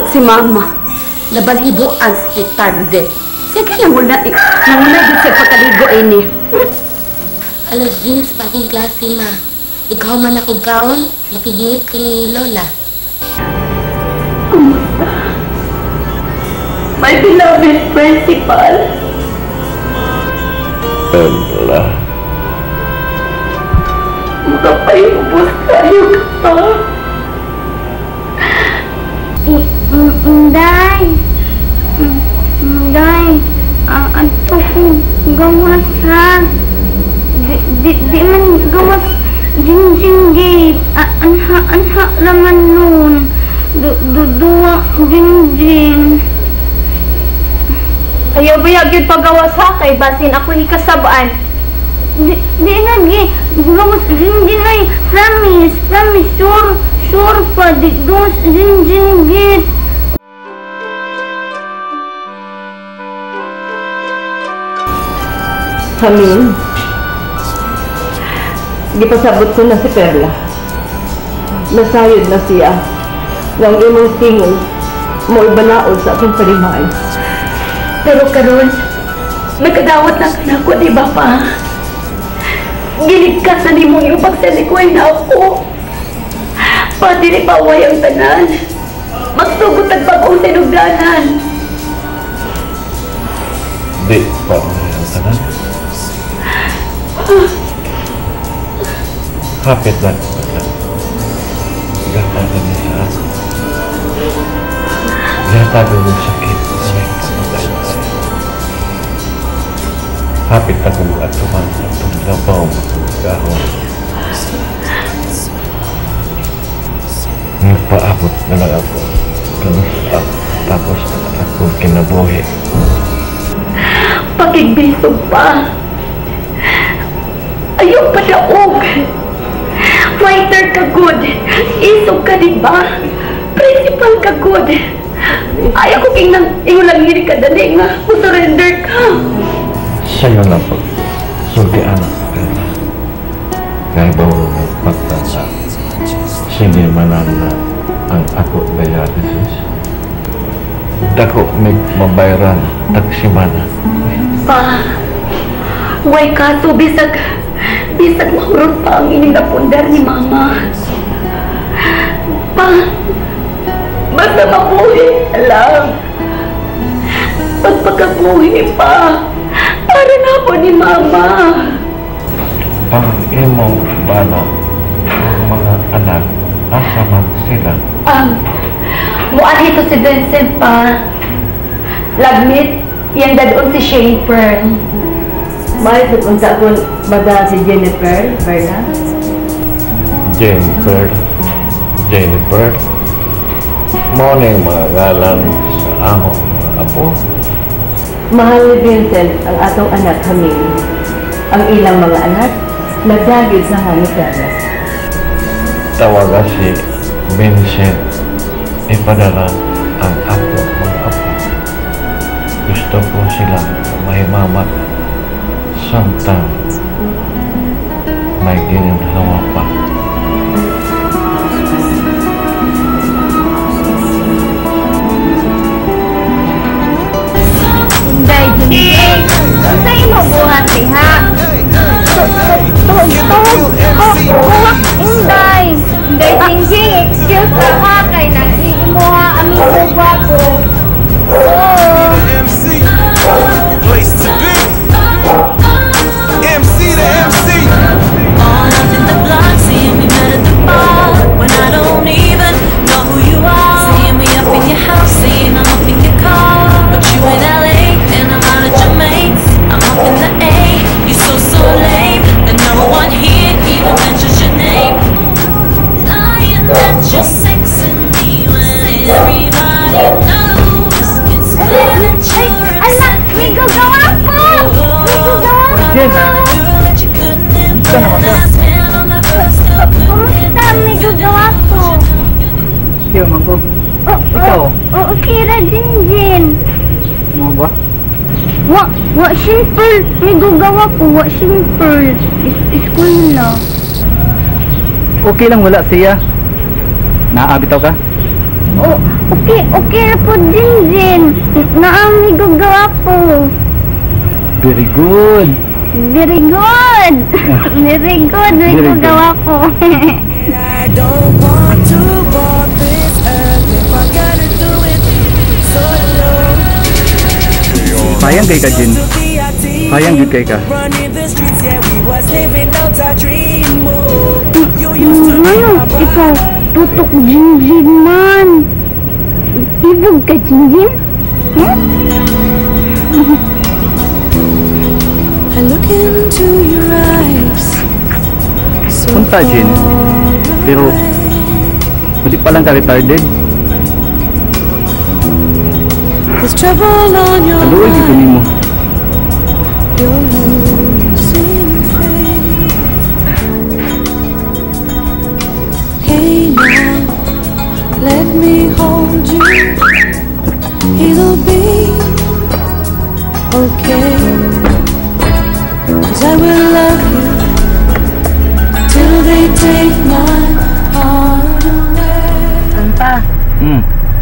si mama. Nabalhibuan si tarde. Sige lang muna, nangunay sa pagkaligo ini. Alas 10 pa akong klase, ma. Ikaw man ako kaon, makigingit ko ni Lola. Kumusta? My beloved principal. Perla. Makapayubos tayo ka pa. Inday. Inday. Ato ko gawas ha. Di man gawas jinjinggit. Anha laman nun. Dua jinjing. Ayaw ba yun pagawas ha kay basin ako hikasabaan. Di lagi. Gawas jinjing ay. Promise. Sure pa. Di gawas jinjinggit. Hamin, gipasabot ko na si Perla. Nasayod na siya. Nang imong tingog, mo ibalaod sa akong panimaay. Pero karon, nagkadawat na ka na ako, di ba pa? Giligkas na ni mong yung pagsalikuay na ako. Pati ni Paway ang tanan. Magsugot at pag-ong sinugdanan. Di pa ang tanan. Hapit lang pala. Gatagan niya sa ako. Gatagan yung sakit sa may kapatay. Hapit ako at tumanap itong labaw magkahon. Nagpaabot na lang ako. Kamusta tapos ako kinabuhi. Pakigbisog pa. Ayaw pa daog. Fighter ka good. Isog ka, di ba? Principal ka good. Ayaw ko kinang iulang hiri ka dali nga. Surrender ka. Sa'yo na po. Sulti anak ka na. Kaya ba mo magpagtasa? Sige manan na ang ako dialysis. Dako may mabayaran tagsimana. Pa, way kaso bisag mahurot pa ang ining napundar ni Mama. Pa, basta mabuhi, alam. Pagpakabuhi pa, para na po ni Mama. Ang imong bano, ang mga anak, asa man sila. Muan ito si Vincent pa. Lagmit, yan dadon si Shane Pearl. May tupunta ko madaan si Jennifer, Perla. Jennifer. Morning mga galang sa among mga apo. Mahal ni Vincent ang atong anak Hamin. Ang ilang mga anak, nagdagil sa hangit Perla. Tawaga si Vincent. Ipadala ang apo mga apo. Gusto ko sila mahimamat. Samtang may ginhawa pa. Inday, jinjing. Sa imo buhat diha. Buhat, Inday. Inday, jinjing. Excuse me ha, kay nang imo ha, amigo gwapo. Oh. Place to be. MC to MC. All up in the block, seeing me mad at the bar when I don't even know who you are. Seeing me up in your house, saying I'm up in your car, but you in LA and I'm out at your mates. I'm up in the A, you're so lame that no one here even mentions your name. Lying that you're sexing me when everybody knows it's clear that you're Anak, migo gawapo! Migo gawapo! Kumusta, migo gawapo? Kaya man ko. Ikaw? Oo, Kira Jinjin. Mo ba? Wa simple. Migo gawapo, wa simple. School na. Okay lang wala siya. Naabitaw ka? Oh, okay po din. Naami gagawa po. Very good. Very good. Very good. May Very good. gagawa po. I don't want to walk this earth if I gotta do it solo. Sayang kay ka, Jin. Sayang yun kay ka. Running the streets, yeah, we was living out our dream. Oh, you used to be Ano? my Ikaw, tutok Jinjin man. Ibog ka, Jinjin? I look into your eyes. So Punta, Jin. Pero, hindi pa lang ka retarded. there's trouble on your Aluoy, dito mind. mo. You're losing faith. Hey now, let me hold you. It'll be okay. 'Cause I will love you till they take my heart away. Anta,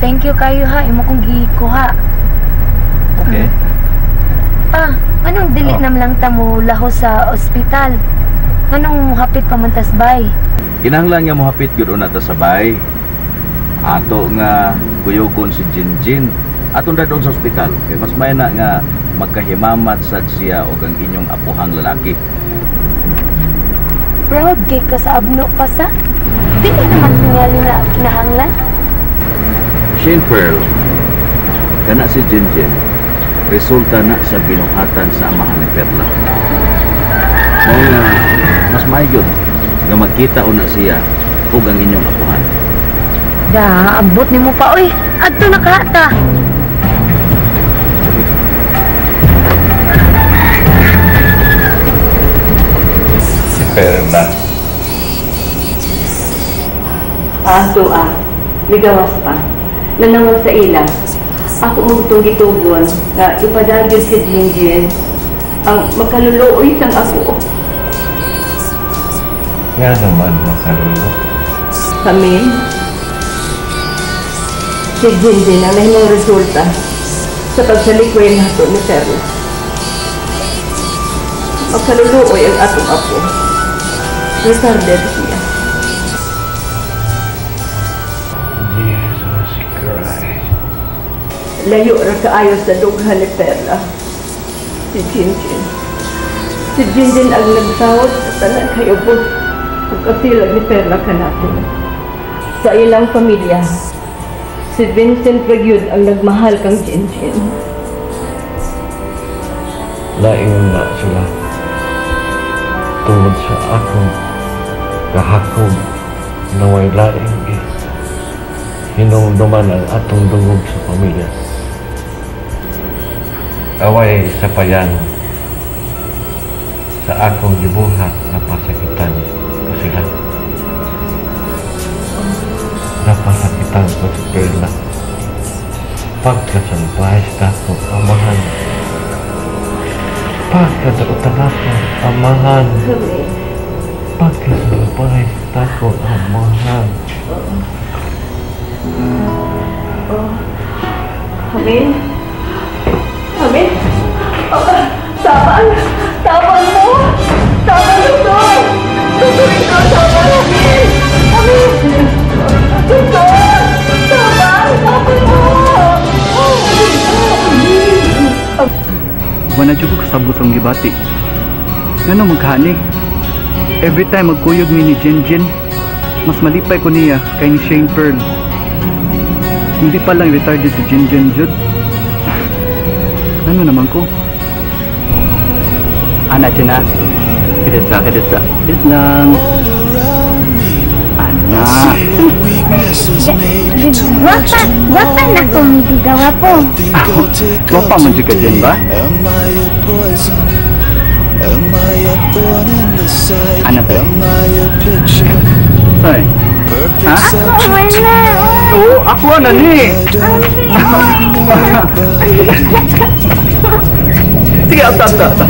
thank you kayo ha. Imo kong gikuha. Okay. Pa, anong dili Oh. nam lang ta mo laho sa ospital? Anong hapit pamantas bay? Kinahanglan nga mohapit gyud una ta sabay. Ato nga kuyugon si Jinjin. Aton dadon sa ospital. Kay mas may na nga magkahimamat sad siya og ang inyong apuhang lalaki. Proud kay ka sa abno pa sa? Dili naman tingali na kinahanglan. Shane Pearl, kana si Jinjin, resulta na sa binuhatan sa amahan ni Perla. Mao nga mas maayod nga magkita una siya ug ang inyong apuhan. Da, abot nimo pa oy. Adto na ka ta. Si Perla, Ato ligawas pa. Nanawag sa ila. Ako magtong gitugon nga ipadagyo si Jinjin ang makaluluoy sang ako. nga naman makalulo. Kami, si Jinjin ang nahimong resulta sa pagsalikoy nato ni Perla. Makaluluoy ang atong apo. Retarded siya. Jesus Christ. Layo ra kaayo sa dughan ni Perla. Si Jinjin. Si Jinjin ang nagsawot sa tanan kayubos ang kasilag ni Perla kanato. Sa ilang pamilya, si Vincent Ragyud ang nagmahal kang Jinjin. Laingon na sila tungod sa akong kahakog na way laing hinumduman ang atong dungog sa pamilya. Away sa payan sa akong gibuhat na pasakitan ko sila. Napasakitan ko si Perla pagkasalbahis na akong amahan. Pagkadautanasan amahan. Pagkasalbahis na akong amahan. Amin? Amin? Taban! Taban mo! Taban ito! Tutuloy ka! Taban! Amin! Amin! Tutuloy! Taban! Taban mo! Wala dyan ko kasabot ang gibati. Nga magkani. Every time magkuyog ni Jinjin, mas malipay ko niya kay ni Shane Pearl. Hindi pa lang retarded si Jinjin Jud. Ano naman ko? Ana dyan na. Kidesa. Kidis lang. Ana. Wapa na kumigawa po. Wapa man dyan ka dyan ba? Ana to. Sorry. Ha? Ako wala. Oo, ako na ni. Sige, ata. Ako,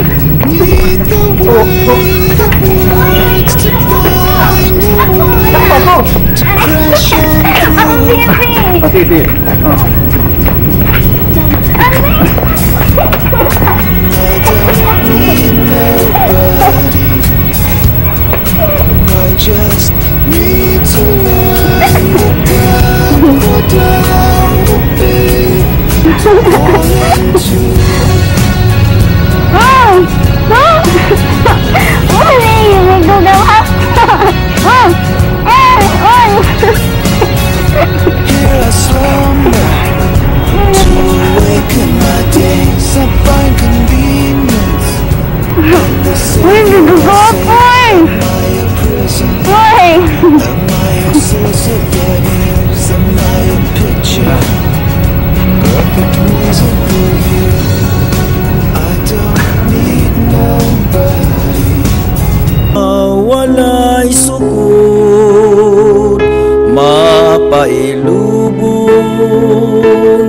baby. Sige. Oh. I just need to let you down, babe, to fall into. Here I slumber to awaken my days. I find convenience in the city of my prison. Am I a source of values? Am I a picture? Perfect reason for you. I don't need nobody. Walay sukod, mapailubon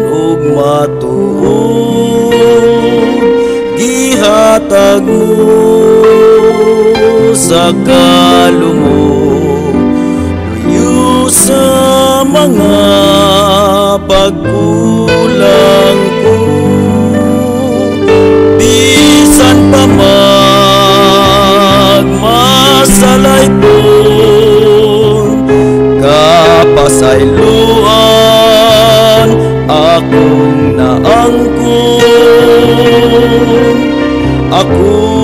ug matuod, gihatag mo sa kalumog, luyo sa mga pagkulang ko, bisan pa magmasalay po kapasayloan akong naangkon, ako